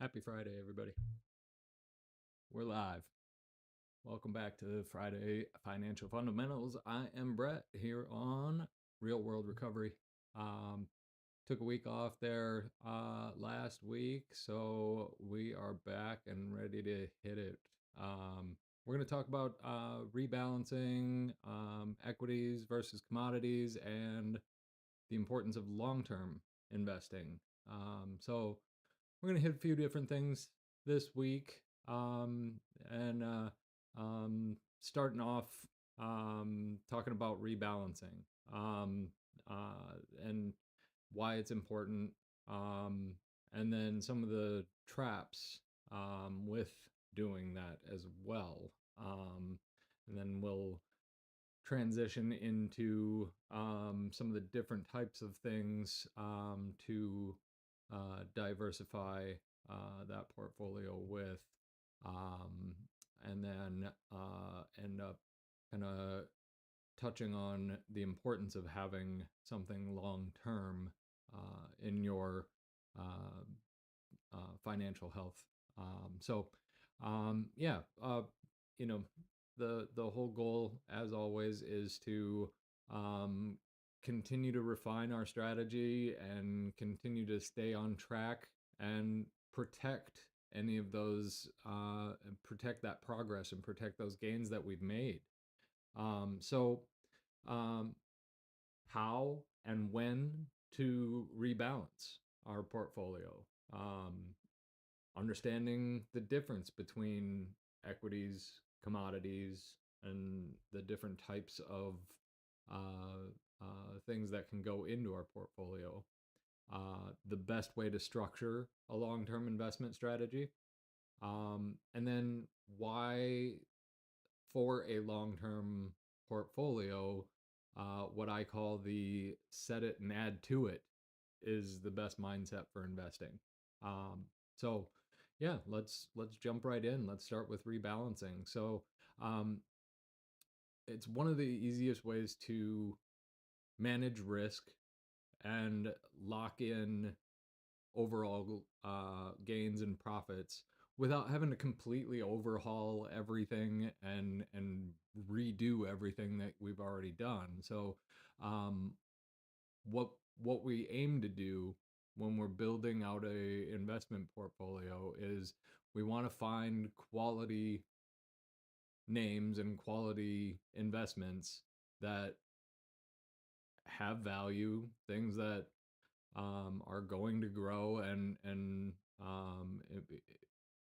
Happy Friday, everybody. We're live. Welcome back to Friday Financial Fundamentals. I am Brett here on Real World Recovery. Took a week off there last week, so we are back and ready to hit it. We're going to talk about rebalancing, equities versus commodities, and the importance of long-term investing. So we're going to hit a few different things this week. And starting off talking about rebalancing and why it's important, and then some of the traps with doing that as well. And then we'll transition into some of the different types of things to diversify that portfolio with, and then end up kind of touching on the importance of having something long term in your financial health. You know, the whole goal, as always, is to continue to refine our strategy and continue to stay on track and protect any of those, protect that progress and protect those gains that we've made. How and when to rebalance our portfolio. Understanding the difference between equities, commodities, and the different types of things that can go into our portfolio. The best way to structure a long-term investment strategy. And then why, for a long-term portfolio, what I call the set it and add to it is the best mindset for investing. So yeah, let's jump right in. Let's start with rebalancing. So it's one of the easiest ways to manage risk and lock in overall gains and profits without having to completely overhaul everything and redo everything that we've already done. So what we aim to do when we're building out a investment portfolio is we want to find quality names and quality investments that have value, things that are going to grow and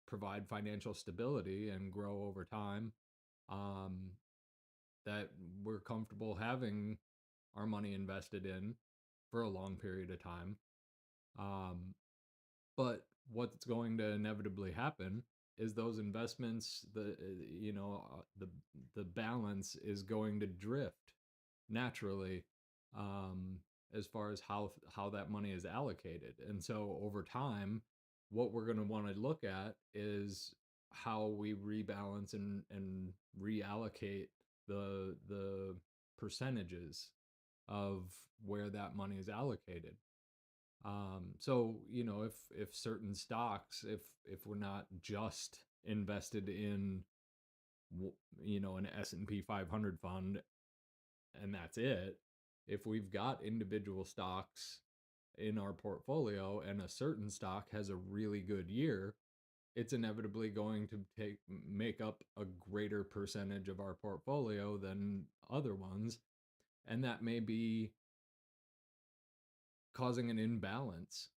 provide financial stability and grow over time, that we're comfortable having our money invested in for a long period of time. But what's going to inevitably happen is those investments, the balance is going to drift naturally, as far as how that money is allocated. And so over time, what we're going to want to look at is how we rebalance and reallocate the percentages of where that money is allocated. So if certain stocks, if we're not just invested in an S&P 500 fund and that's it, if we've got individual stocks in our portfolio and a certain stock has a really good year, it's inevitably going to make up a greater percentage of our portfolio than other ones, and that may be causing an imbalance,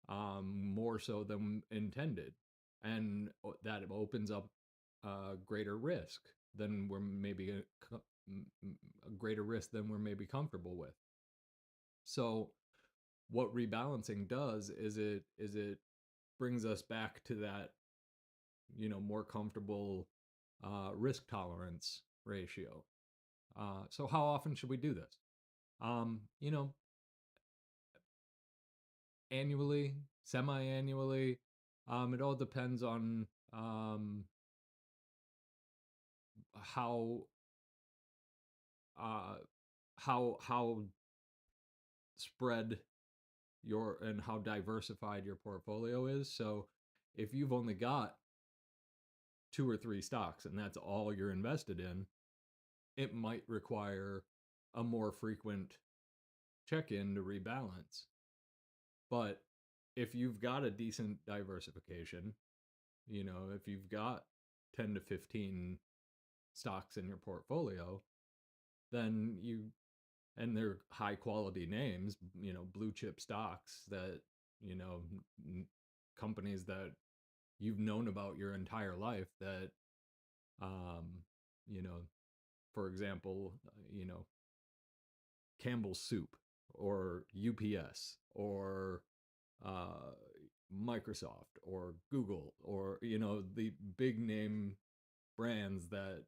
more so than intended, and that opens up greater risk than we're maybe a greater risk than we're maybe comfortable with. So what rebalancing does is it brings us back to that more comfortable risk tolerance ratio. So how often should we do this? Annually, semi-annually. It all depends on how spread and how diversified your portfolio is. So if you've only got 2 or 3 stocks and that's all you're invested in, it might require a more frequent check-in to rebalance. But if you've got a decent diversification, if you've got 10 to 15 stocks in your portfolio, then and they're high quality names, blue chip stocks that, companies that you've known about your entire life that, um, you know, for example, Campbell's Soup or UPS or uh, Microsoft or Google or, the big name brands that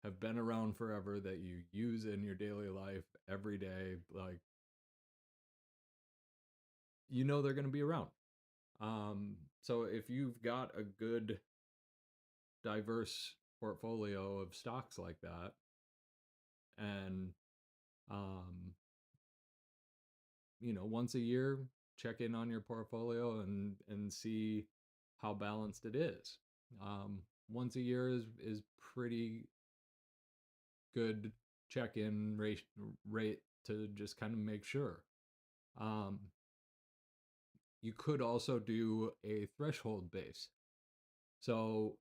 have been around forever that you use in your daily life every day, like, they're going to be around. So if you've got a good diverse portfolio of stocks like that, and um, once a year, check in on your portfolio and see how balanced it is. Once a year is pretty good check-in rate to just kind of make sure. You could also do a threshold base. So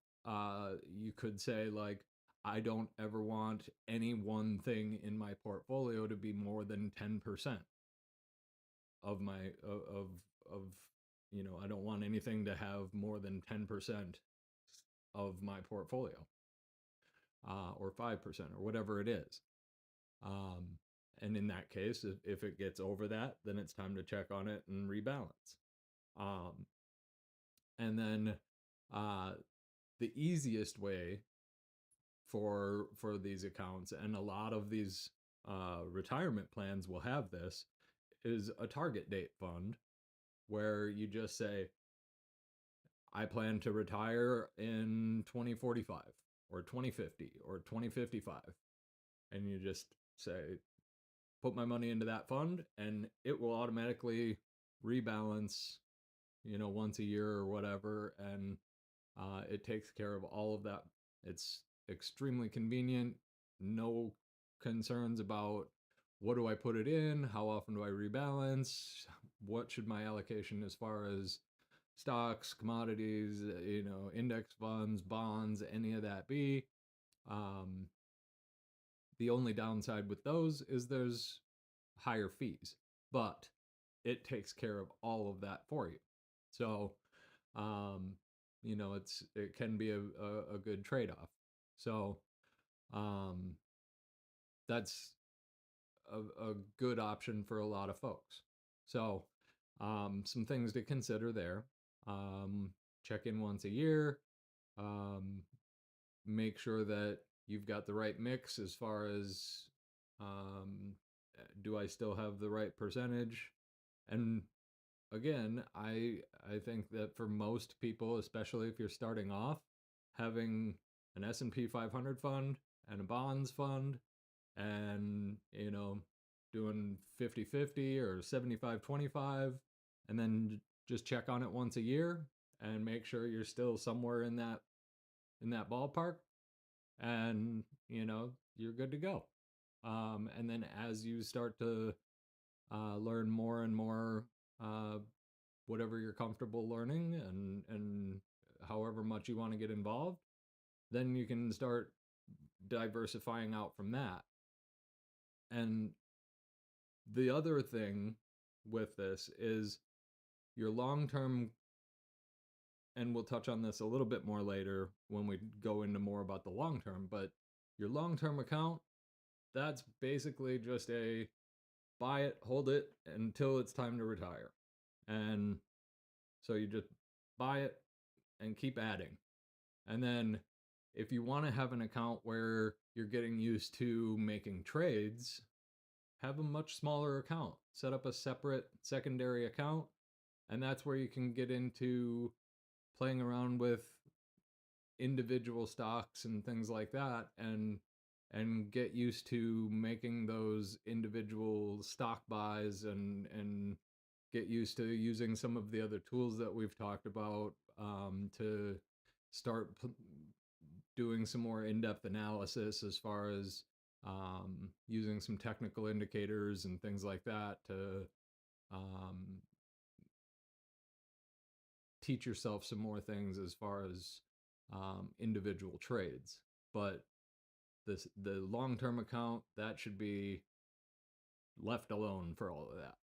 you could say, like, I don't ever want any one thing in my portfolio to be more than 10% of my of I don't want anything to have more than 10% of my portfolio, or 5% or whatever it is. And in that case, if it gets over that, then it's time to check on it and rebalance. And then the easiest way for these accounts, and a lot of these retirement plans will have this, is a target date fund, where you just say, I plan to retire in 2045 or 2050 or 2055. And you just say, put my money into that fund and it will automatically rebalance, once a year or whatever. And it takes care of all of that. It's extremely convenient. No concerns about what do I put it in? How often do I rebalance? What should my allocation as far as stocks, commodities, index funds, bonds, any of that be? The only downside with those is there's higher fees, but it takes care of all of that for you. So, it can be a good trade-off. So, that's a good option for a lot of folks. So, some things to consider there. Check in once a year. Make sure that you've got the right mix as far as, do I still have the right percentage? And again, I think that for most people, especially if you're starting off, having an S&P 500 fund and a bonds fund, and doing 50-50 or 75-25, and then just check on it once a year and make sure you're still somewhere in that ballpark, and you're good to go. And then as you start to learn more and more, whatever you're comfortable learning, and however much you want to get involved, then you can start diversifying out from that. And the other thing with this is your long-term, and we'll touch on this a little bit more later when we go into more about the long-term, but your long-term account, that's basically just a buy it, hold it until it's time to retire. And so you just buy it and keep adding. And then if you want to have an account where you're getting used to making trades, have a much smaller account. Set up a separate secondary account, and that's where you can get into playing around with individual stocks and things like that, and get used to making those individual stock buys, and get used to using some of the other tools that we've talked about, to start doing some more in-depth analysis as far as using some technical indicators and things like that to um, teach yourself some more things as far as individual trades. But the long-term account, that should be left alone for all of that.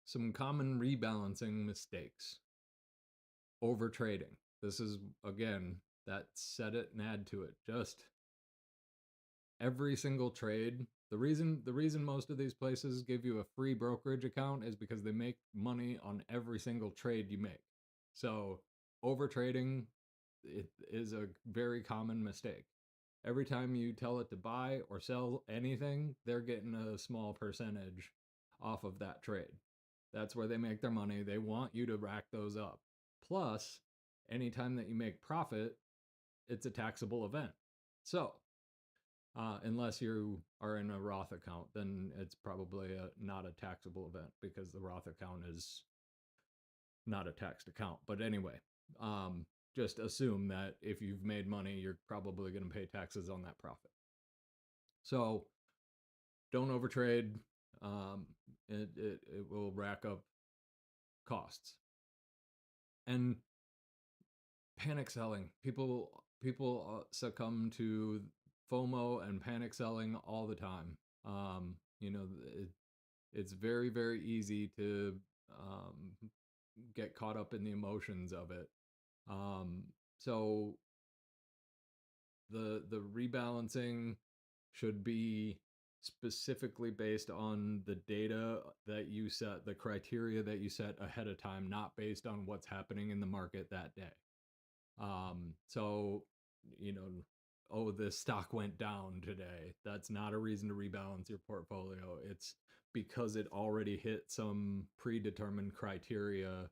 Some common rebalancing mistakes. Over trading. This is, again, that set it and add to it. Just every single trade. The reason most of these places give you a free brokerage account is because they make money on every single trade you make. So over trading, it is a very common mistake. Every time you tell it to buy or sell anything, they're getting a small percentage off of that trade. That's where they make their money. They want you to rack those up. Plus, anytime that you make profit, it's a taxable event. So, unless you are in a Roth account, then it's probably not a taxable event because the Roth account is not a taxed account. But anyway, just assume that if you've made money, you're probably going to pay taxes on that profit. So don't overtrade. It will rack up costs. And panic selling. People succumb to FOMO and panic selling all the time. It's very, very easy to get caught up in the emotions of it. So the rebalancing should be specifically based on the data that you set, the criteria that you set ahead of time, not based on what's happening in the market that day. So, oh, this stock went down today. That's not a reason to rebalance your portfolio. It's because it already hit some predetermined criteria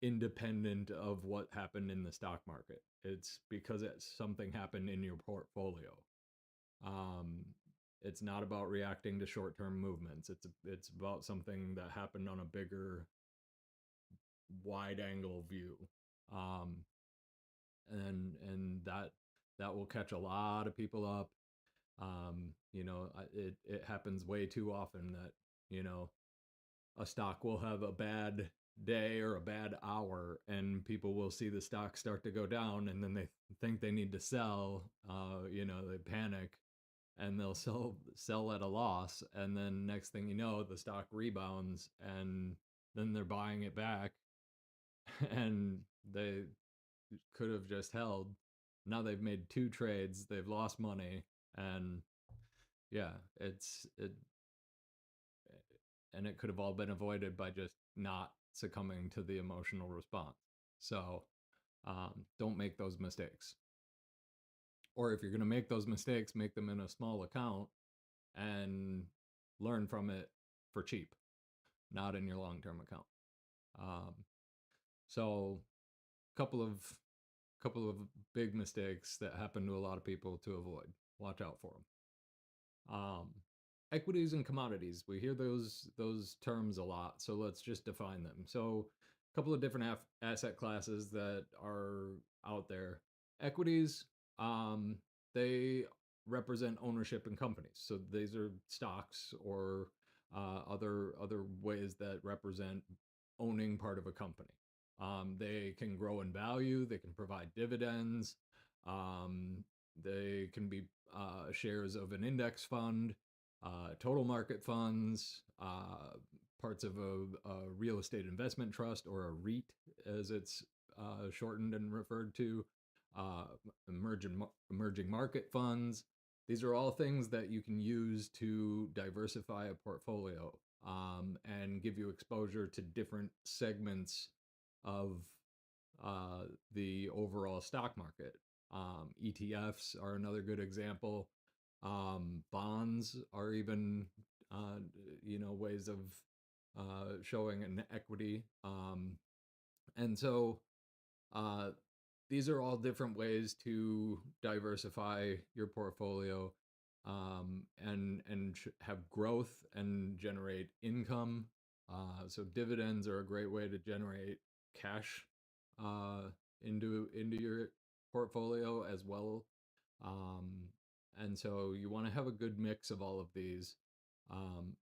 independent of what happened in the stock market. It's because something happened in your portfolio. It's not about reacting to short-term movements. It's about something that happened on a bigger, wide-angle view. And that will catch a lot of people up. It happens way too often that a stock will have a bad day or a bad hour, and people will see the stock start to go down, and then they think they need to sell. They panic, and they'll sell at a loss, and then next thing you know, the stock rebounds, and then they're buying it back, and they could have just held. Now they've made 2 trades, they've lost money, and yeah, and it could have all been avoided by just not succumbing to the emotional response. So don't make those mistakes. Or if you're going to make those mistakes, make them in a small account and learn from it for cheap, not in your long-term account. So couple of big mistakes that happen to a lot of people to avoid. Watch out for them. Equities and commodities. We hear those terms a lot, so let's just define them. So a couple of different asset classes that are out there. Equities, they represent ownership in companies. So these are stocks or other ways that represent owning part of a company. They can grow in value. They can provide dividends. They can be shares of an index fund, total market funds, parts of a real estate investment trust, or a REIT, as it's shortened and referred to, emerging market funds. These are all things that you can use to diversify a portfolio and give you exposure to different segments of the overall stock market. ETFs are another good example. Bonds are even, ways of showing an equity. And so these are all different ways to diversify your portfolio and have growth and generate income. So dividends are a great way to generate cash into your portfolio as well. Um, and so you want to have a good mix of all of these. Um,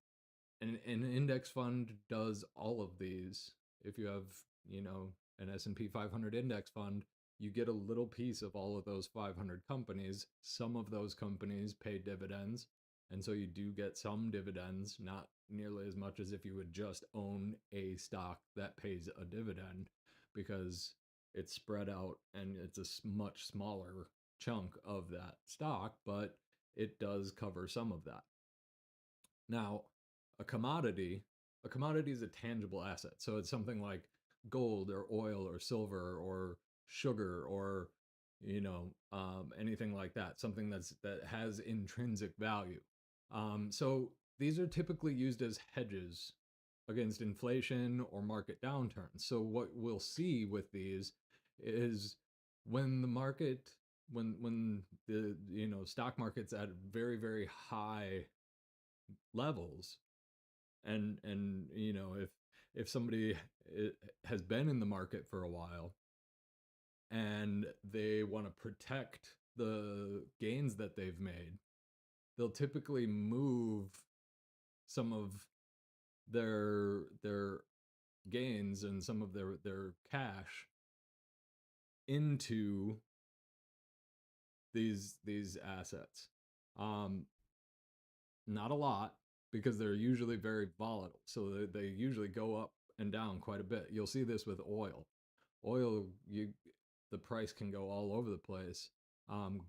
and an index fund does all of these. If you have, you know, an S&P 500 index fund, you get a little piece of all of those 500 companies. Some of those companies pay dividends, and so you do get some dividends, not nearly as much as if you would just own a stock that pays a dividend, because it's spread out and it's a much smaller chunk of that stock, but it does cover some of that. Now, a commodity, a commodity is a tangible asset. So it's something like gold or oil or silver or sugar or anything like that. Something that has intrinsic value. So these are typically used as hedges against inflation or market downturns. So what we'll see with these is when the market when the stock market's at very very high levels, and if somebody has been in the market for a while and they want to protect the gains that they've made, they'll typically move some of their gains and some of their cash into these assets. Not a lot, because they're usually very volatile. So they usually go up and down quite a bit. You'll see this with oil. Oil, the price can go all over the place.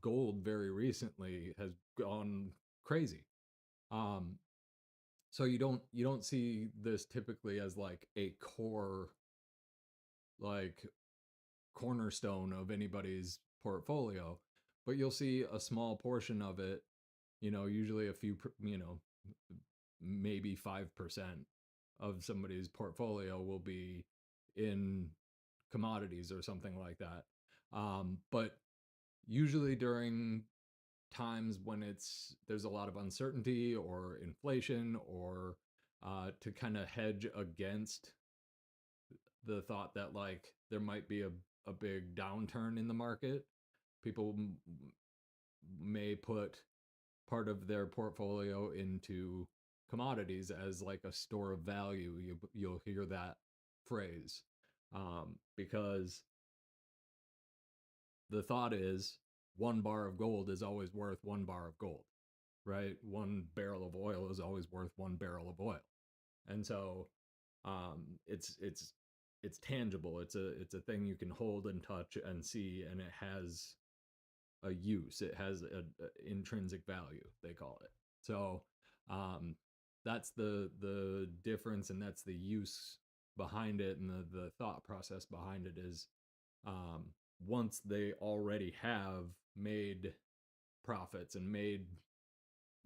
Gold very recently has gone crazy. Um, so you don't see this typically as like a core, like, cornerstone of anybody's portfolio, but you'll see a small portion of it, usually a few, maybe 5% of somebody's portfolio will be in commodities or something like that. But usually during times when there's a lot of uncertainty or inflation, or to kind of hedge against the thought that like there might be a big downturn in the market, people may put part of their portfolio into commodities as like a store of value. You'll hear that phrase, because the thought is one bar of gold is always worth one bar of gold, right? One barrel of oil is always worth one barrel of oil, and so it's tangible. It's a thing you can hold and touch and see, and it has a use. It has a intrinsic value, they call it. So that's the difference, and that's the use behind it, and the thought process behind it is, um, once they already have made profits and made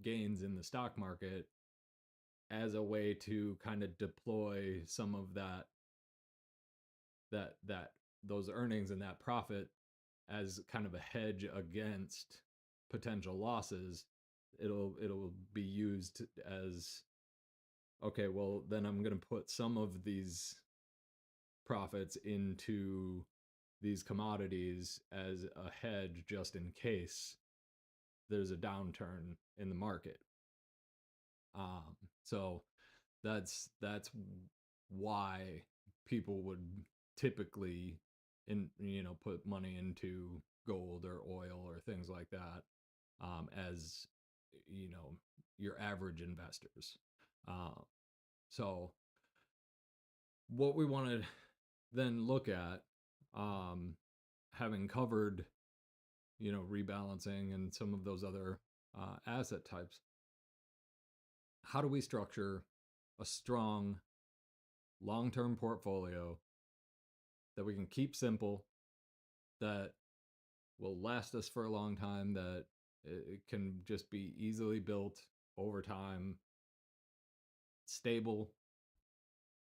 gains in the stock market, as a way to kind of deploy some of that those earnings and that profit as kind of a hedge against potential losses, it'll be used as, okay, well then I'm going to put some of these profits into these commodities as a hedge just in case there's a downturn in the market. So that's why people would typically put money into gold or oil or things like that, as your average investors. So what we want to then look at, having covered rebalancing and some of those other asset types, how do we structure a strong long-term portfolio that we can keep simple, that will last us for a long time, that it can just be easily built over time, stable,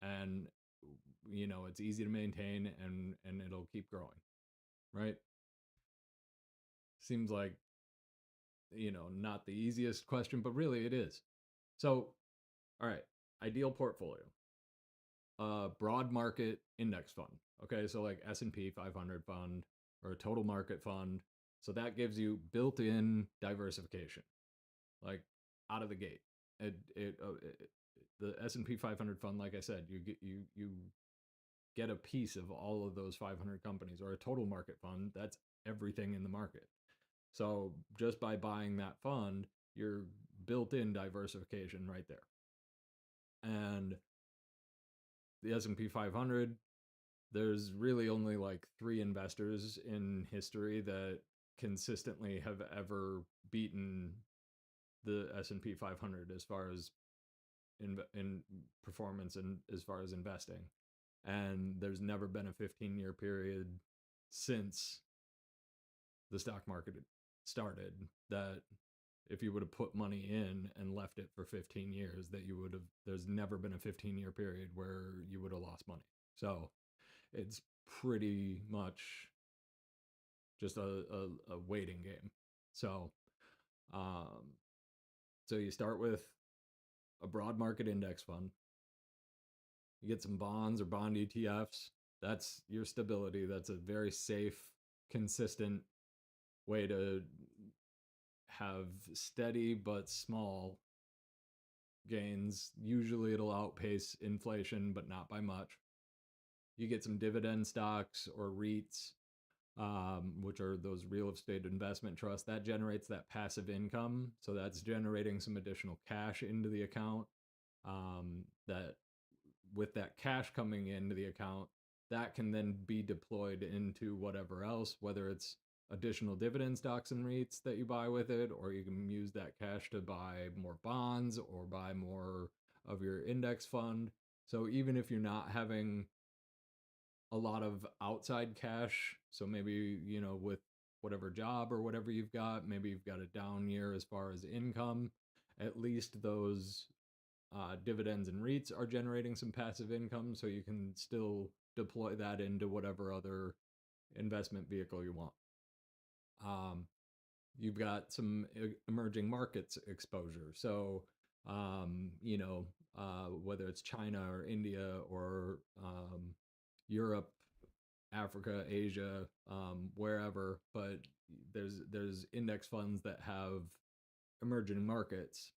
and it's easy to maintain, and it'll keep growing, right? Seems like not the easiest question, but really it is. So, all right, ideal portfolio, broad market index fund. Okay, so like S&P 500 fund or a total market fund. So that gives you built-in diversification, like out of the gate. The S&P 500 fund, like I said, you get a piece of all of those 500 companies, or a total market fund. That's everything in the market. So just by buying that fund, you're built-in diversification right there. And the S&P 500, there's really only like 3 investors in history that consistently have ever beaten the S&P 500 as far as in performance and as far as investing. And there's never been a 15-year period since the stock market started that if you would have put money in and left it for 15 years, that you would have, there's never been a 15-year period where you would have lost money. So it's pretty much just a waiting game. So, um, so you start with a broad market index fund. You get some bonds or bond ETFs. That's your stability. That's a very safe, consistent way to have steady but small gains. Usually it'll outpace inflation, but not by much. You get some dividend stocks or REITs, which are those real estate investment trusts. That generates that passive income. So that's generating some additional cash into the account. That with that cash coming into the account, that can then be deployed into whatever else, whether it's additional dividend stocks and REITs that you buy with it, or you can use that cash to buy more bonds or buy more of your index fund. So even if you're not having a lot of outside cash, so maybe, with whatever job or whatever you've got, maybe you've got a down year as far as income, at least those dividends and REITs are generating some passive income, so you can still deploy that into whatever other investment vehicle you want. You've got some emerging markets exposure. So, whether it's China or India or Europe, Africa, Asia, wherever, but there's index funds that have emerging markets.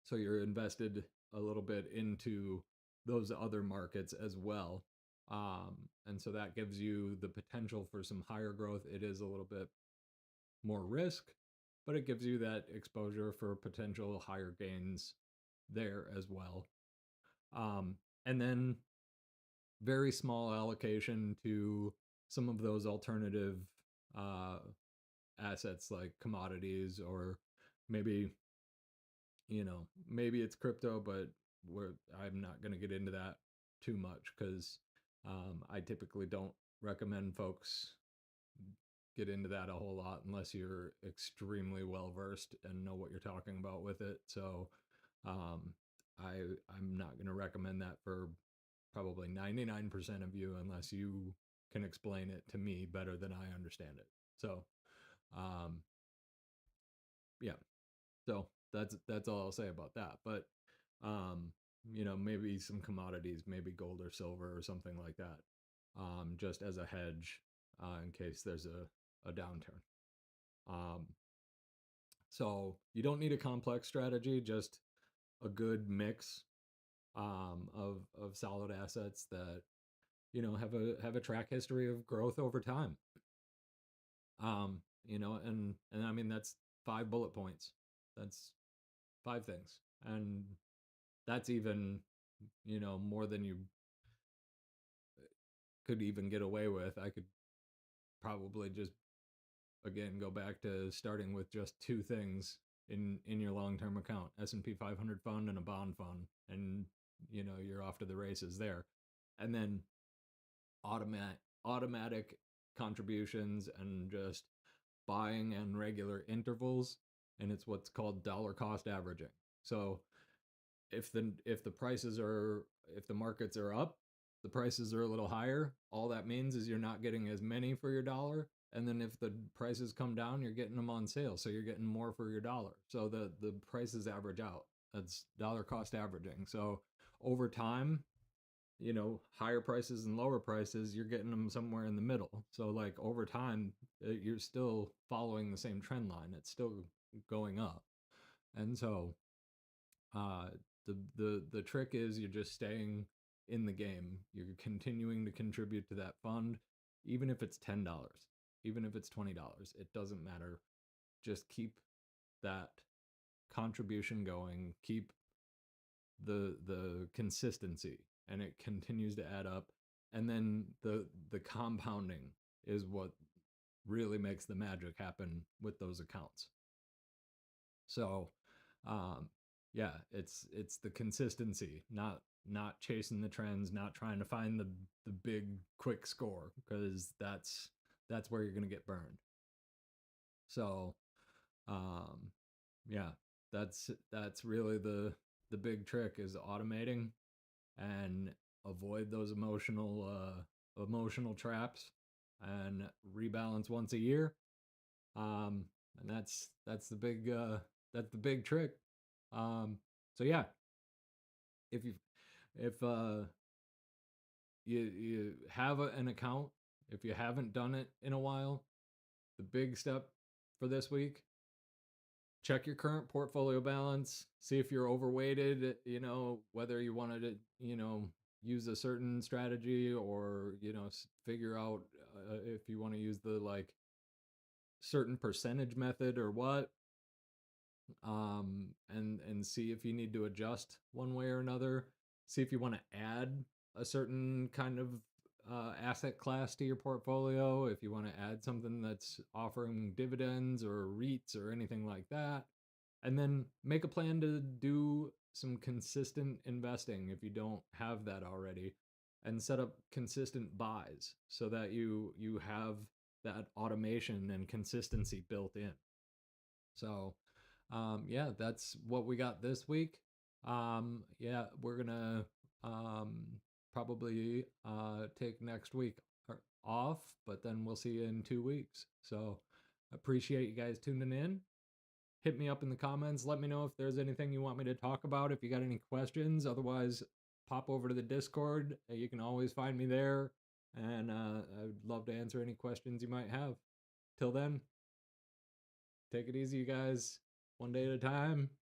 So you're invested a little bit into those other markets as well. And so that gives you the potential for some higher growth. It is a little bit more risk, but it gives you that exposure for potential higher gains there as well. And then very small allocation to some of those alternative assets like commodities, or maybe maybe it's crypto, but I'm not going to get into that too much because I typically don't recommend folks get into that a whole lot unless you're extremely well versed and know what you're talking about with it. So I'm not going to recommend that for probably 99% of you unless you can explain it to me better than I understand it. So um, yeah, so that's all I'll say about that. But maybe some commodities, maybe gold or silver or something like that, just as a hedge in case there's a downturn. So you don't need a complex strategy, just a good mix of solid assets that have a track history of growth over time. And I mean that's 5 bullet points. That's 5 things, and that's even more than you could even get away with. I could probably just again go back to starting with just 2 things in your long-term account: S&P 500 fund and a bond fund, and you're off to the races there. And then automatic contributions and just buying and regular intervals, and it's what's called dollar cost averaging. So if the markets are up, the prices are a little higher. All that means is you're not getting as many for your dollar. And then if the prices come down, you're getting them on sale, so you're getting more for your dollar. So the prices average out. That's dollar cost averaging. So over time, higher prices and lower prices, you're getting them somewhere in the middle. So like over time, you're still following the same trend line. It's still going up. And so uh, the trick is you're just staying in the game. You're continuing to contribute to that fund, even if it's $10, even if it's $20. It doesn't matter. Just keep that contribution going. Keep the consistency, and it continues to add up. And then the compounding is what really makes the magic happen with those accounts. So um yeah, it's the consistency, not chasing the trends, not trying to find the big quick score, because that's where you're going to get burned. So um yeah, that's really the big trick, is automating and avoid those emotional traps, and rebalance once a year. um and that's the big trick. So yeah, if you if you have an account, if you haven't done it in a while, the big step for this week: check your current portfolio balance, see if you're overweighted, whether you wanted to, use a certain strategy, or, figure out if you want to use the like certain percentage method or what. And see if you need to adjust one way or another. See if you want to add a certain kind of asset class to your portfolio, if you want to add something that's offering dividends or REITs or anything like that. And then make a plan to do some consistent investing if you don't have that already, and set up consistent buys so that you have that automation and consistency built in. So yeah, that's what we got this week. Yeah, we're gonna um, probably take next week off, but then we'll see you in 2 weeks. So appreciate you guys tuning in. Hit me up in the comments. Let me know if there's anything you want me to talk about, if you got any questions. Otherwise, pop over to the Discord. You can always find me there, and I'd love to answer any questions you might have. Till then, take it easy, you guys. One day at a time.